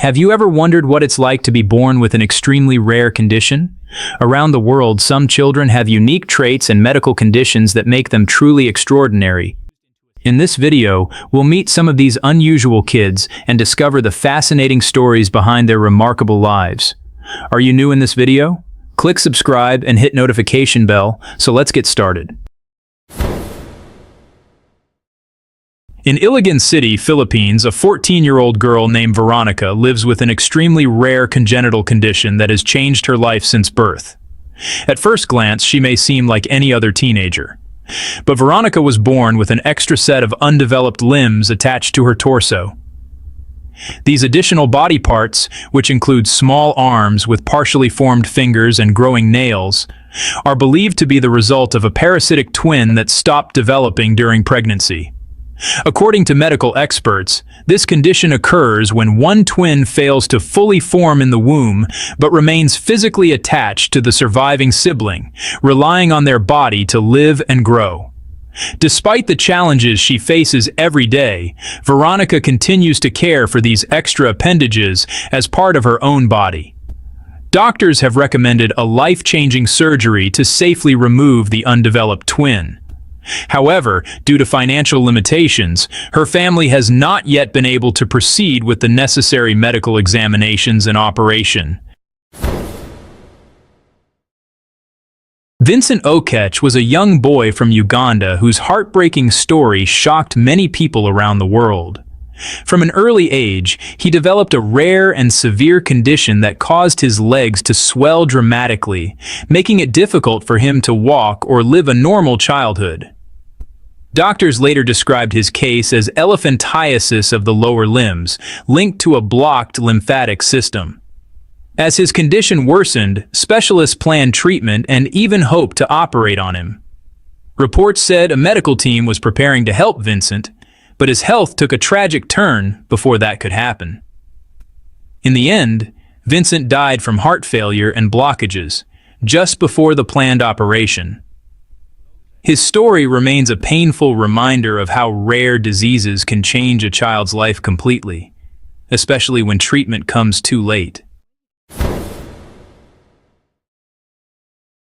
Have you ever wondered what it's like to be born with an extremely rare condition? Around the world, some children have unique traits and medical conditions that make them truly extraordinary. In this video, we'll meet some of these unusual kids and discover the fascinating stories behind their remarkable lives. Are you new in this video? Click subscribe and hit notification bell, so let's get started. In Iligan City, Philippines, a 14-year-old girl named Veronica lives with an extremely rare congenital condition that has changed her life since birth. At first glance, she may seem like any other teenager. But Veronica was born with an extra set of undeveloped limbs attached to her torso. These additional body parts, which include small arms with partially formed fingers and growing nails, are believed to be the result of a parasitic twin that stopped developing during pregnancy. According to medical experts, this condition occurs when one twin fails to fully form in the womb but remains physically attached to the surviving sibling, relying on their body to live and grow. Despite the challenges she faces every day, Veronica continues to care for these extra appendages as part of her own body. Doctors have recommended a life-changing surgery to safely remove the undeveloped twin. However, due to financial limitations, her family has not yet been able to proceed with the necessary medical examinations and operation. Vincent was a young boy from Uganda whose heartbreaking story shocked many people around the world. From an early age, he developed a rare and severe condition that caused his legs to swell dramatically, making it difficult for him to walk or live a normal childhood. Doctors later described his case as elephantiasis of the lower limbs, linked to a blocked lymphatic system. As his condition worsened, specialists planned treatment and even hoped to operate on him. Reports said a medical team was preparing to help Vincent, but his health took a tragic turn before that could happen. In the end, Vincent died from heart failure and blockages, just before the planned operation. His story remains a painful reminder of how rare diseases can change a child's life completely, especially when treatment comes too late.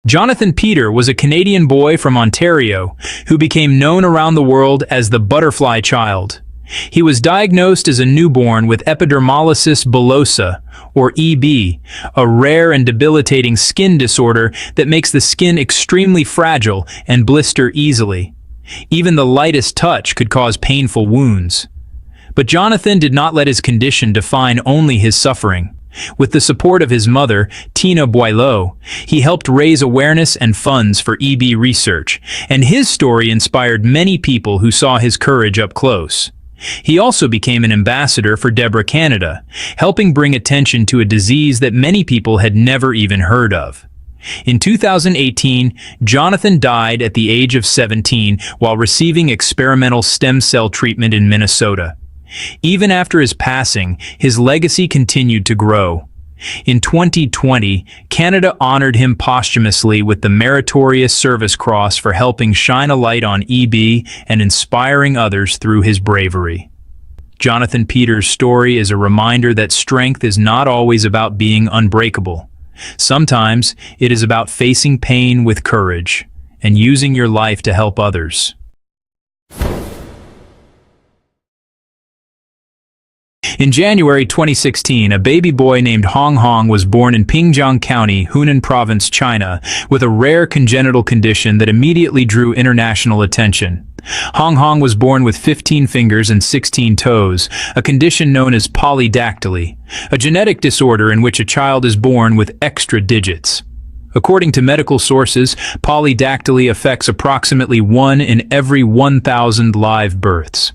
Jonathan Peter was a Canadian boy from Ontario who became known around the world as the butterfly child. He was diagnosed as a newborn with epidermolysis bullosa, or EB, a rare and debilitating skin disorder that makes the skin extremely fragile and blister easily. Even the lightest touch could cause painful wounds. But Jonathan did not let his condition define only his suffering. With the support of his mother, Tina Boileau, he helped raise awareness and funds for EB research, and his story inspired many people who saw his courage up close. He also became an ambassador for Deborah Canada, helping bring attention to a disease that many people had never even heard of. In 2018, Jonathan died at the age of 17 while receiving experimental stem cell treatment in Minnesota. Even after his passing, his legacy continued to grow. In 2020, Canada honored him posthumously with the Meritorious Service Cross for helping shine a light on EB and inspiring others through his bravery. Jonathan Peter's story is a reminder that strength is not always about being unbreakable. Sometimes it is about facing pain with courage and using your life to help others. In January 2016, a baby boy named Hong Hong was born in Pingjiang County, Hunan Province, China, with a rare congenital condition that immediately drew international attention. Hong Hong was born with 15 fingers and 16 toes, a condition known as polydactyly, a genetic disorder in which a child is born with extra digits. According to medical sources, polydactyly affects approximately 1 in every 1,000 live births.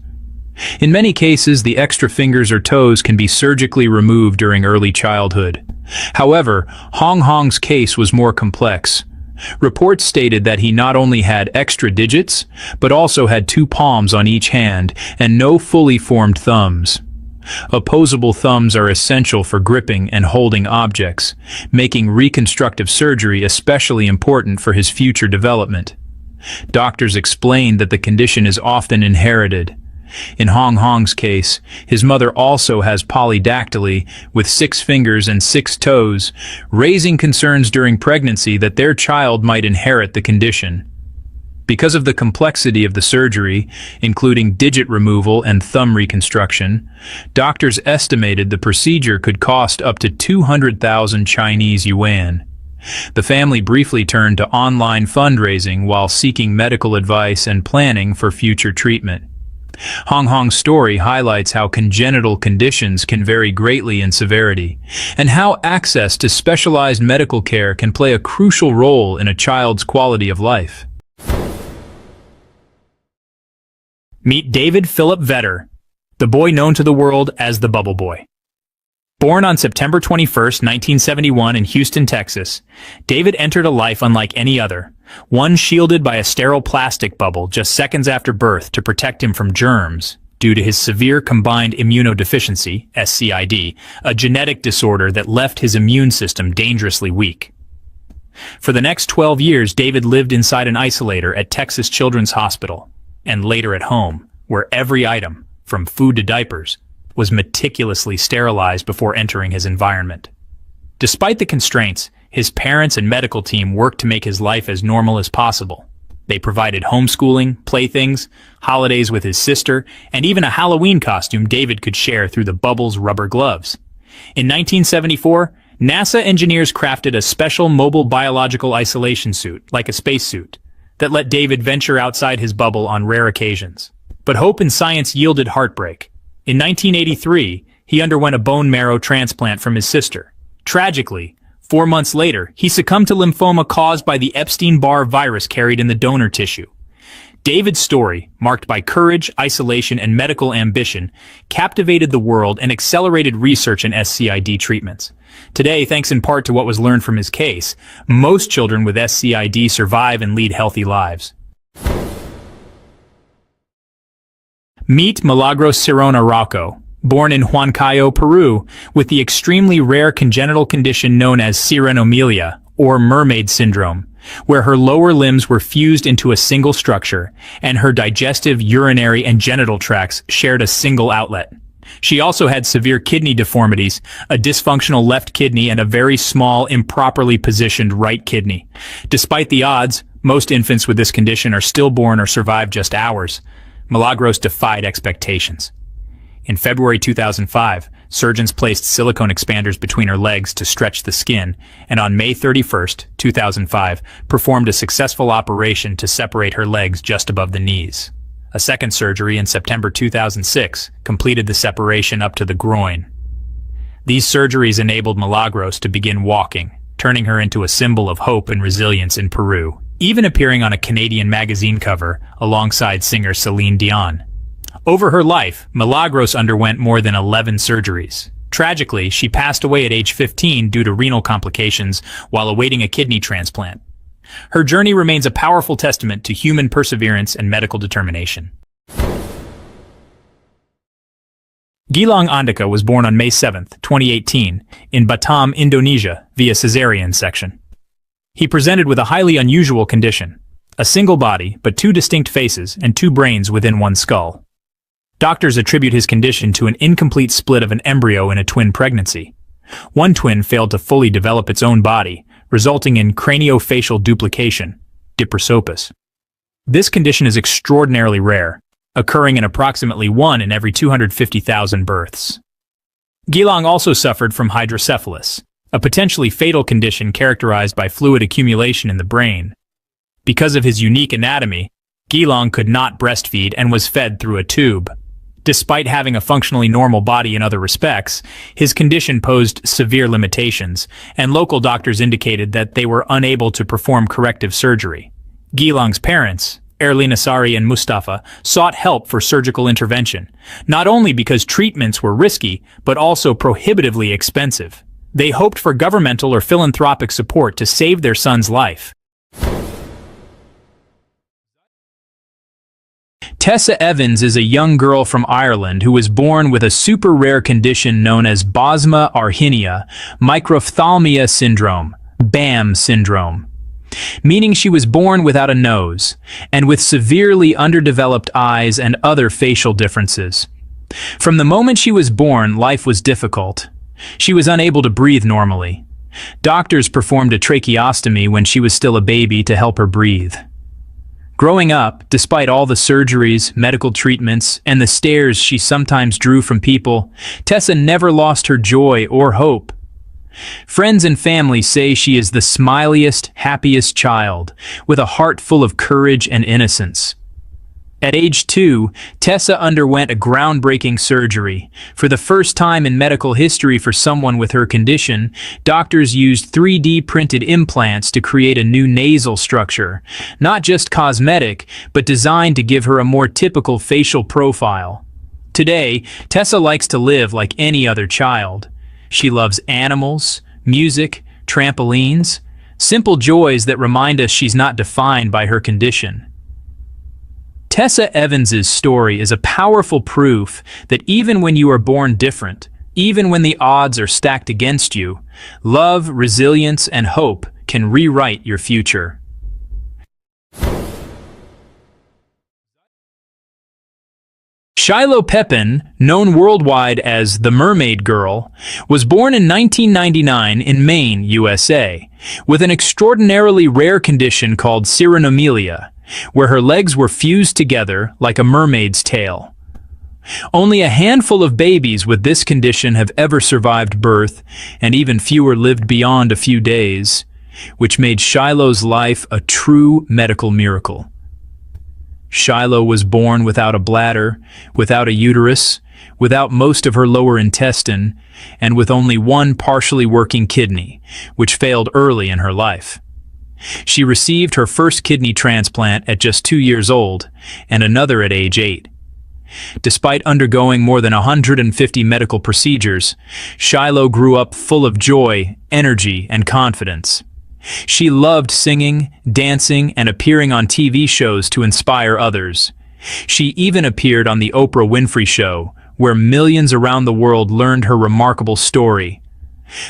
In many cases, the extra fingers or toes can be surgically removed during early childhood. However, Hong Hong's case was more complex. Reports stated that he not only had extra digits, but also had 2 palms on each hand and no fully formed thumbs. Opposable thumbs are essential for gripping and holding objects, making reconstructive surgery especially important for his future development. Doctors explained that the condition is often inherited. In Hong Hong's case, his mother also has polydactyly, with 6 fingers and 6 toes, raising concerns during pregnancy that their child might inherit the condition. Because of the complexity of the surgery, including digit removal and thumb reconstruction, doctors estimated the procedure could cost up to 200,000 Chinese yuan. The family briefly turned to online fundraising while seeking medical advice and planning for future treatment. Hong Hong's story highlights how congenital conditions can vary greatly in severity, and how access to specialized medical care can play a crucial role in a child's quality of life. Meet David Philip Vetter, the boy known to the world as the Bubble Boy. Born on September 21, 1971 in Houston, Texas, David entered a life unlike any other, one shielded by a sterile plastic bubble just seconds after birth to protect him from germs due to his severe combined immunodeficiency, SCID, a genetic disorder that left his immune system dangerously weak. For the next 12 years, David lived inside an isolator at Texas Children's Hospital, and later at home, where every item, from food to diapers, was meticulously sterilized before entering his environment. Despite the constraints, his parents and medical team worked to make his life as normal as possible. They provided homeschooling, playthings, holidays with his sister, and even a Halloween costume David could share through the bubble's rubber gloves. In 1974, NASA engineers crafted a special mobile biological isolation suit, like a spacesuit, that let David venture outside his bubble on rare occasions. But hope in science yielded heartbreak. In 1983, he underwent a bone marrow transplant from his sister. Tragically, 4 months later, he succumbed to lymphoma caused by the Epstein-Barr virus carried in the donor tissue. David's story, marked by courage, isolation, and medical ambition, captivated the world and accelerated research in SCID treatments. Today, thanks in part to what was learned from his case, most children with SCID survive and lead healthy lives. Meet Milagros Sirona Rocco, born in Huancayo, Peru, with the extremely rare congenital condition known as sirenomelia, or mermaid syndrome, where her lower limbs were fused into a single structure, and her digestive, urinary, and genital tracts shared a single outlet. She also had severe kidney deformities, a dysfunctional left kidney, and a very small, improperly positioned right kidney. Despite the odds, most infants with this condition are stillborn or survive just hours. Milagros defied expectations. In February 2005, surgeons placed silicone expanders between her legs to stretch the skin, and on May 31, 2005, performed a successful operation to separate her legs just above the knees. A second surgery in September 2006 completed the separation up to the groin. These surgeries enabled Milagros to begin walking, turning her into a symbol of hope and resilience in Peru, even appearing on a Canadian magazine cover alongside singer Celine Dion. Over her life, Milagros underwent more than 11 surgeries. Tragically, she passed away at age 15 due to renal complications while awaiting a kidney transplant. Her journey remains a powerful testament to human perseverance and medical determination. Gilang Andika was born on May 7, 2018, in Batam, Indonesia, via cesarean section. He presented with a highly unusual condition: a single body, but 2 distinct faces and 2 brains within one skull. Doctors attribute his condition to an incomplete split of an embryo in a twin pregnancy. One twin failed to fully develop its own body, resulting in craniofacial duplication, diprosopis. This condition is extraordinarily rare, occurring in approximately 1 in every 250,000 births. Gilang also suffered from hydrocephalus, a potentially fatal condition characterized by fluid accumulation in the brain. Because of his unique anatomy, Gilang could not breastfeed and was fed through a tube. Despite having a functionally normal body in other respects, his condition posed severe limitations, and local doctors indicated that they were unable to perform corrective surgery. Gilang's parents, Erlin Asari and Mustafa, sought help for surgical intervention, not only because treatments were risky, but also prohibitively expensive. They hoped for governmental or philanthropic support to save their son's life. Tessa Evans is a young girl from Ireland who was born with a super rare condition known as Bosma Arhinia microphthalmia syndrome, BAM syndrome. meaning she was born without a nose, and with severely underdeveloped eyes and other facial differences. From the moment she was born, life was difficult. She was unable to breathe normally. Doctors performed a tracheostomy when she was still a baby to help her breathe. Growing up, despite all the surgeries, medical treatments, and the stares she sometimes drew from people, Tessa never lost her joy or hope. Friends and family say she is the smiliest, happiest child, with a heart full of courage and innocence. At age 2, Tessa underwent a groundbreaking surgery. For the first time in medical history for someone with her condition, doctors used 3D printed implants to create a new nasal structure, not just cosmetic, but designed to give her a more typical facial profile. Today, Tessa likes to live like any other child. She loves animals, music, trampolines, simple joys that remind us she's not defined by her condition. Tessa Evans's story is a powerful proof that even when you are born different, even when the odds are stacked against you, love, resilience, and hope can rewrite your future. Shiloh Pepin, known worldwide as the Mermaid Girl, was born in 1999 in Maine, USA, with an extraordinarily rare condition called cyanomelia, where her legs were fused together like a mermaid's tail. Only a handful of babies with this condition have ever survived birth, and even fewer lived beyond a few days, which made Shiloh's life a true medical miracle. Shiloh was born without a bladder, without a uterus, without most of her lower intestine, and with only one partially working kidney, which failed early in her life. She received her first kidney transplant at just 2 years old, and another at age 8. Despite undergoing more than 150 medical procedures, Shiloh grew up full of joy, energy, and confidence. She loved singing, dancing, and appearing on TV shows to inspire others. She even appeared on the Oprah Winfrey Show, where millions around the world learned her remarkable story.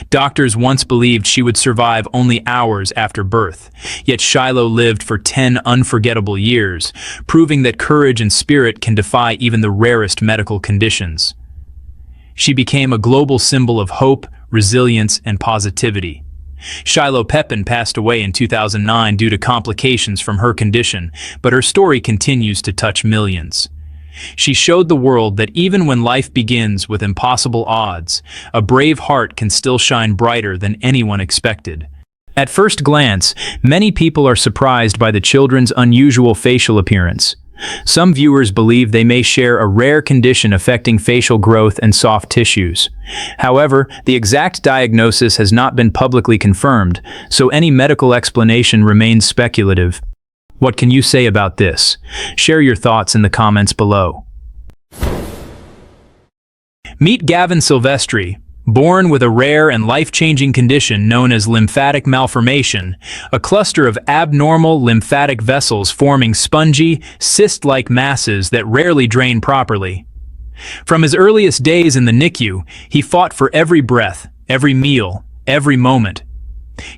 Doctors once believed she would survive only hours after birth, yet Shiloh lived for 10 unforgettable years, proving that courage and spirit can defy even the rarest medical conditions. She became a global symbol of hope, resilience, and positivity. Shiloh Pepin passed away in 2009 due to complications from her condition, but her story continues to touch millions. She showed the world that even when life begins with impossible odds, a brave heart can still shine brighter than anyone expected. At first glance, many people are surprised by the children's unusual facial appearance. Some viewers believe they may share a rare condition affecting facial growth and soft tissues. However, the exact diagnosis has not been publicly confirmed, so any medical explanation remains speculative. What can you say about this? Share your thoughts in the comments below. Meet Gavin Silvestri, born with a rare and life-changing condition known as lymphatic malformation, a cluster of abnormal lymphatic vessels forming spongy, cyst-like masses that rarely drain properly. From his earliest days in the NICU, he fought for every breath, every meal, every moment.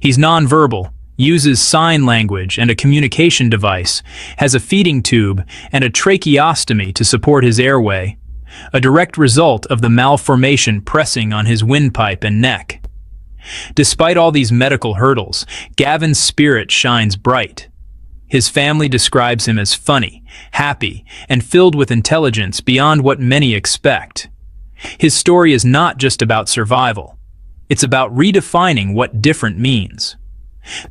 He's nonverbal, uses sign language and a communication device, has a feeding tube and a tracheostomy to support his airway, a direct result of the malformation pressing on his windpipe and neck. Despite all these medical hurdles, Gavin's spirit shines bright. His family describes him as funny, happy, and filled with intelligence beyond what many expect. His story is not just about survival. It's about redefining what different means.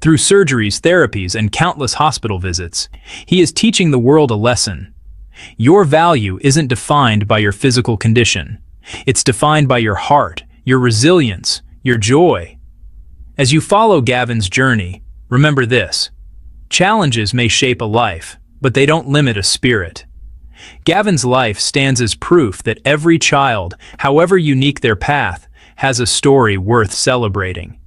Through surgeries, therapies, and countless hospital visits, he is teaching the world a lesson. Your value isn't defined by your physical condition. It's defined by your heart, your resilience, your joy. As you follow Gavin's journey, remember this: challenges may shape a life, but they don't limit a spirit. Gavin's life stands as proof that every child, however unique their path, has a story worth celebrating.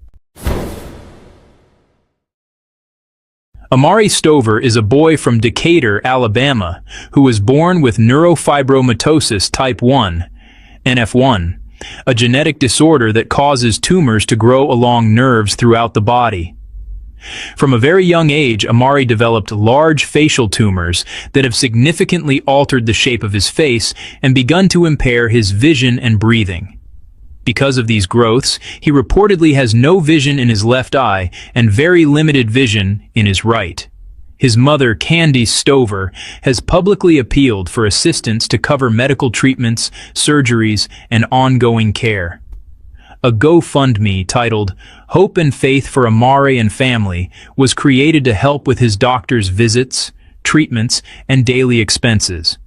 Amari Stover is a boy from Decatur, Alabama, who was born with neurofibromatosis type 1, NF1, a genetic disorder that causes tumors to grow along nerves throughout the body. From a very young age, Amari developed large facial tumors that have significantly altered the shape of his face and begun to impair his vision and breathing. Because of these growths, he reportedly has no vision in his left eye and very limited vision in his right. His mother, Candy Stover, has publicly appealed for assistance to cover medical treatments, surgeries, and ongoing care. A GoFundMe titled "Hope and Faith for Amari and Family" was created to help with his doctor's visits, treatments, and daily expenses.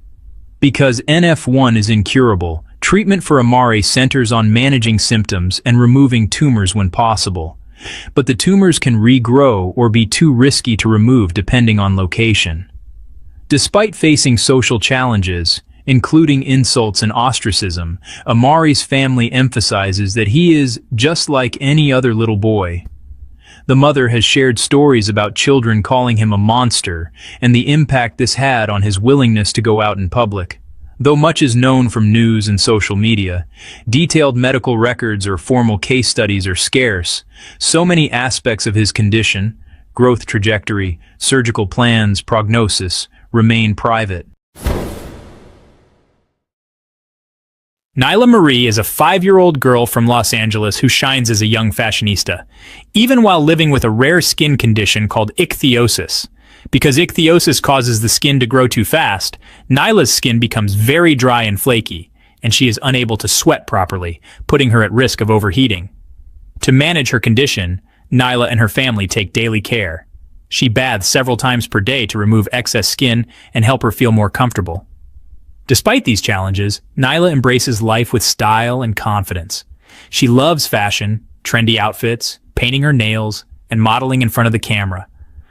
Because NF1 is incurable, treatment for Amari centers on managing symptoms and removing tumors when possible. But the tumors can regrow or be too risky to remove depending on location. Despite facing social challenges, including insults and ostracism, Amari's family emphasizes that he is just like any other little boy. The mother has shared stories about children calling him a monster and the impact this had on his willingness to go out in public. Though much is known from news and social media, detailed medical records or formal case studies are scarce. So many aspects of his condition, growth trajectory, surgical plans, prognosis, remain private. Nyla Marie is a 5-year-old girl from Los Angeles who shines as a young fashionista, even while living with a rare skin condition called ichthyosis. Because ichthyosis causes the skin to grow too fast, Nyla's skin becomes very dry and flaky, and she is unable to sweat properly, putting her at risk of overheating. To manage her condition, Nyla and her family take daily care. She baths several times per day to remove excess skin and help her feel more comfortable. Despite these challenges, Nyla embraces life with style and confidence. She loves fashion, trendy outfits, painting her nails, and modeling in front of the camera.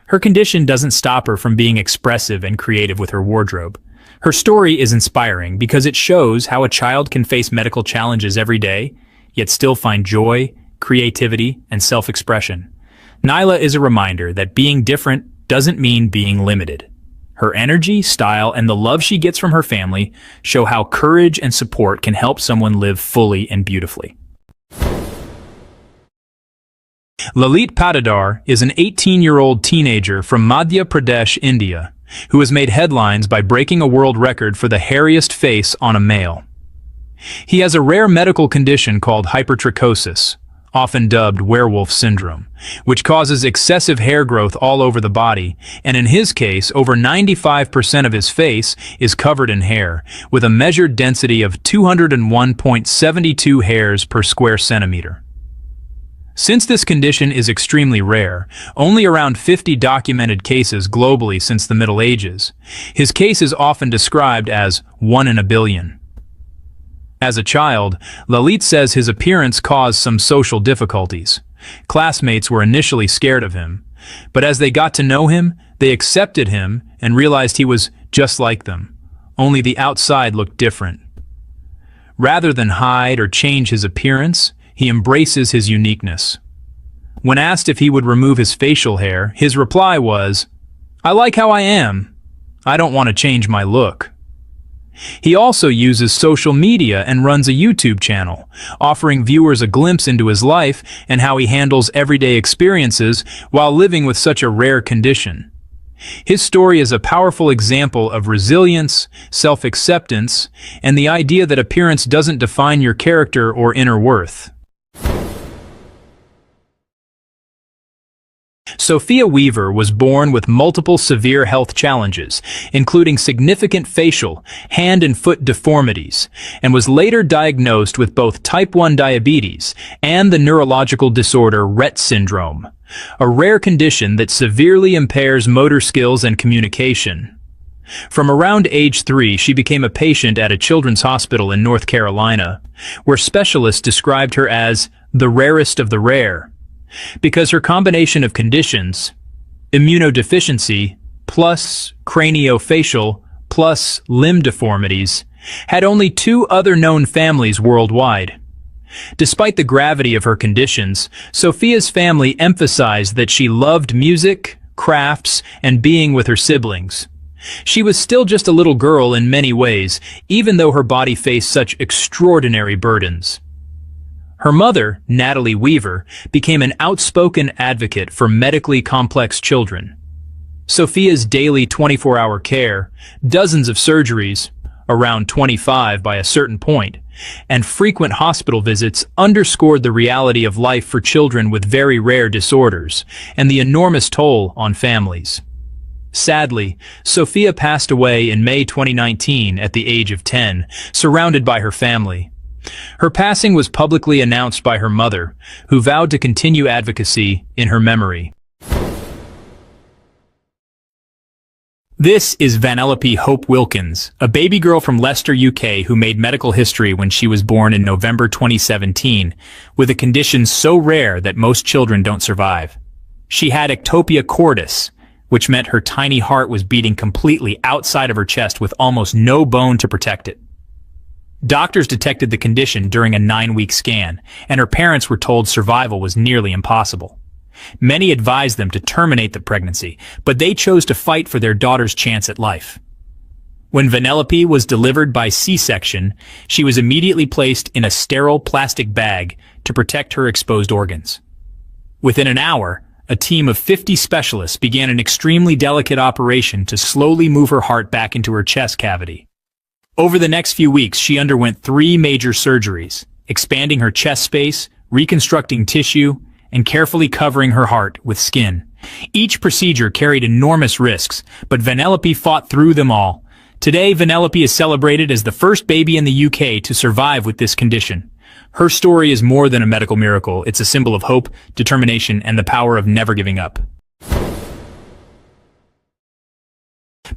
Her condition doesn't stop her from being expressive and creative with her wardrobe. Her story is inspiring because it shows how a child can face medical challenges every day, yet still find joy, creativity, and self-expression. Nyla is a reminder that being different doesn't mean being limited. Her energy, style, and the love she gets from her family show how courage and support can help someone live fully and beautifully. Lalit Patidar is an 18-year-old teenager from Madhya Pradesh, India, who has made headlines by breaking a world record for the hairiest face on a male. He has a rare medical condition called hypertrichosis, often dubbed werewolf syndrome, which causes excessive hair growth all over the body, and in his case, over 95% of his face is covered in hair, with a measured density of 201.72 hairs per square centimeter. Since this condition is extremely rare, only around 50 documented cases globally since the Middle Ages, his case is often described as 1 in a billion. As a child, Lalit says his appearance caused some social difficulties. Classmates were initially scared of him, but as they got to know him, they accepted him and realized he was just like them, only the outside looked different. Rather than hide or change his appearance, he embraces his uniqueness. When asked if he would remove his facial hair, his reply was, "I like how I am. I don't want to change my look." He also uses social media and runs a YouTube channel, offering viewers a glimpse into his life and how he handles everyday experiences while living with such a rare condition. His story is a powerful example of resilience, self-acceptance, and the idea that appearance doesn't define your character or inner worth. Sophia Weaver was born with multiple severe health challenges, including significant facial, hand and foot deformities, and was later diagnosed with both type 1 diabetes and the neurological disorder Rett syndrome, a rare condition that severely impairs motor skills and communication. From around age 3, she became a patient at a children's hospital in North Carolina, where specialists described her as the rarest of the rare, because her combination of conditions, immunodeficiency plus craniofacial plus limb deformities, had only 2 other known families worldwide. Despite the gravity of her conditions, Sophia's family emphasized that she loved music, crafts, and being with her siblings. She was still just a little girl in many ways, even though her body faced such extraordinary burdens. Her mother, Natalie Weaver, became an outspoken advocate for medically complex children. Sophia's daily 24-hour care, dozens of surgeries, around 25 by a certain point, and frequent hospital visits underscored the reality of life for children with very rare disorders and the enormous toll on families. Sadly, Sophia passed away in May 2019 at the age of 10, surrounded by her family. Her passing was publicly announced by her mother, who vowed to continue advocacy in her memory. This is Vanelope Hope Wilkins, a baby girl from Leicester, UK who made medical history when she was born in November 2017, with a condition so rare that most children don't survive. She had ectopia cordis, which meant her tiny heart was beating completely outside of her chest with almost no bone to protect it. Doctors detected the condition during a 9-week scan, and her parents were told survival was nearly impossible. Many advised them to terminate the pregnancy, but they chose to fight for their daughter's chance at life. When Vanelope was delivered by C-section, she was immediately placed in a sterile plastic bag to protect her exposed organs. Within an hour, a team of 50 specialists began an extremely delicate operation to slowly move her heart back into her chest cavity. Over the next few weeks, she underwent 3 major surgeries, expanding her chest space, reconstructing tissue, and carefully covering her heart with skin. Each procedure carried enormous risks, but Vanelope fought through them all. Today, Vanelope is celebrated as the first baby in the UK to survive with this condition. Her story is more than a medical miracle. It's a symbol of hope, determination, and the power of never giving up.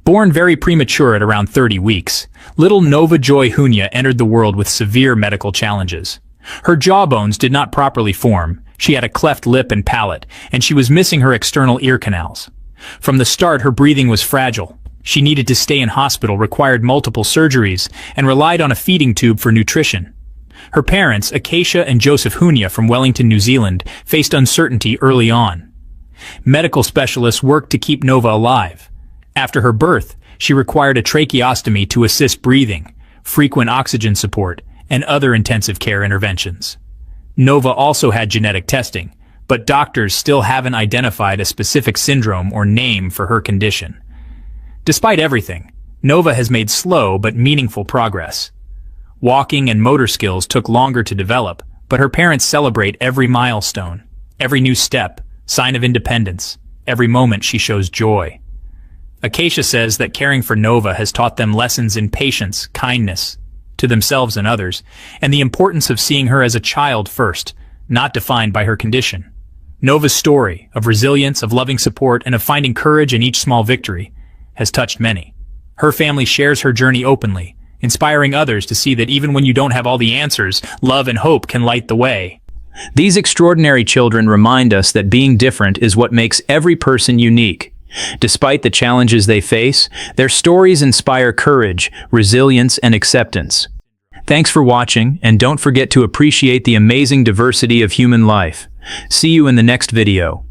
Born very premature at around 30 weeks, little Nova Joy Hunya entered the world with severe medical challenges. Her jawbones did not properly form, she had a cleft lip and palate, and she was missing her external ear canals. From the start, her breathing was fragile. She needed to stay in hospital, required multiple surgeries, and relied on a feeding tube for nutrition. Her parents, Acacia and Joseph Hunya from Wellington, New Zealand, faced uncertainty early on. Medical specialists worked to keep Nova alive. After her birth, she required a tracheostomy to assist breathing, frequent oxygen support, and other intensive care interventions. Nova also had genetic testing, but doctors still haven't identified a specific syndrome or name for her condition. Despite everything, Nova has made slow but meaningful progress. Walking and motor skills took longer to develop, but her parents celebrate every milestone, every new step, sign of independence, every moment she shows joy. Acacia says that caring for Nova has taught them lessons in patience, kindness, to themselves and others, and the importance of seeing her as a child first, not defined by her condition. Nova's story of resilience, of loving support, and of finding courage in each small victory has touched many. Her family shares her journey openly, inspiring others to see that even when you don't have all the answers, love and hope can light the way. These extraordinary children remind us that being different is what makes every person unique. Despite the challenges they face, their stories inspire courage, resilience, and acceptance. Thanks for watching, and don't forget to appreciate the amazing diversity of human life. See you in the next video.